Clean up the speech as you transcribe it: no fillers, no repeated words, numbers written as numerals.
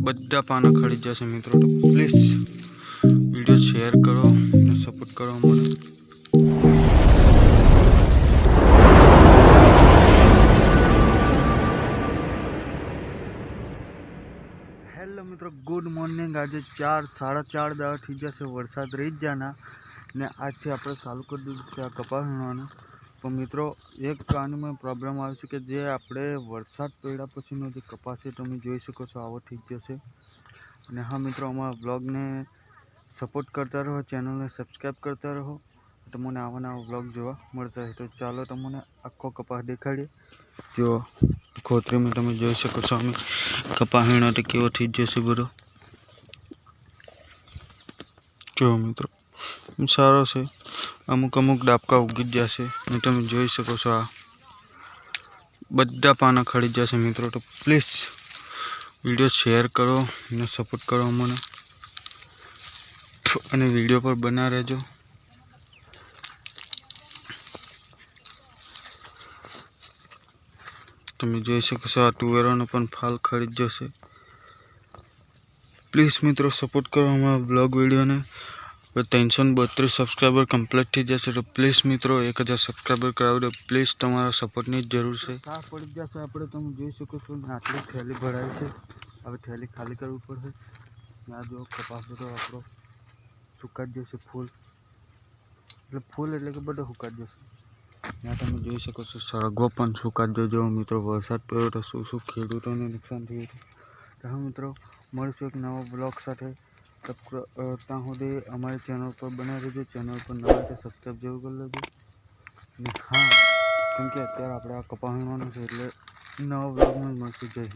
બધા પાના ખરી જશે મિત્રો, તો પ્લીઝ વિડીયો શેર કરો અને સપોર્ટ કરો અમને। હેલો મિત્રો, ગુડ મોર્નિંગ। આજે 4:30 દાડા થઈ જશે, વરસાદ રહી જ જાના ને આજથી આપણે ચાલુ કરી દીધું છે આ કપાસ વીણવાનું। તો મિત્રો એક કાનમાં પ્રોબ્લેમ આવે છે કે જે આપણે વરસાદ પડ્યા પછીનો જે કપાસ છે તમે જોઈ શકો છો આવો થઈ જશે। અને હા મિત્રો, અમારા બ્લોગને સપોર્ટ કરતા રહો, ચેનલને સબસ્ક્રાઈબ કરતા રહો, તમને આવા નવા બ્લોગ જોવા મળતા રહે। તો ચાલો તમને આખો કપાસ દેખાડીએ। જો ખોતરીમાં તમે જોઈ શકો છો અમે કપાસ વીણો તો કેવો થઈ જશે બધો। જો મિત્રો સારો છે, અમુક ડાબકા ઉગી જ જશે અને તમે જોઈ શકો છો આ બધા પાના ખરી જશે મિત્રો। તો પ્લીઝ વિડીયો શેર કરો અને સપોર્ટ કરો અમને, અને વિડીયો પર બના રહેજો। તમે જોઈ શકો છો આ તુવેરોનો પણ ફાલ ખરી જશે। પ્લીઝ મિત્રો સપોર્ટ કરો અમારા બ્લોગ વિડીયોને। 332 સબસ્ક્રાઈબર કમ્પ્લીટ થઈ જશે, તો પ્લીઝ મિત્રો 1000 સબસ્ક્રાઈબર કરાવી દો પ્લીઝ, તમારા સપોર્ટની જ જરૂર છે। સાફ પડી જશે આપણે, તમે જોઈ શકો છો આટલી થેલી ભરાય છે, હવે થેલી ખાલી કરવી પડશે। આ જો કપાસ બધો આપણો સુકાઈ જશે, ફૂલ એટલે કે બધો સુકાઈ જશે। ત્યાં તમે જોઈ શકો છો સળગવો પણ સુકાઈ જજો મિત્રો, વરસાદ પડ્યો તો શું ખેડૂતોને નુકસાન થયું હતું। તો હા મિત્રો, મળીશું એક નવા બ્લોગ સાથે। ત્યાં સુધી અમારી ચેનલ પર બનાવી દેજો, ચેનલ પર નવા તો સબસ્ક્રાઈબ જરૂર કરી લેજો। અને હા, કેમ કે અત્યારે આપણે આ કપાસ વીણવાનું છે એટલે નવા બ્લોગમાં મળશું। જય હિન્દ।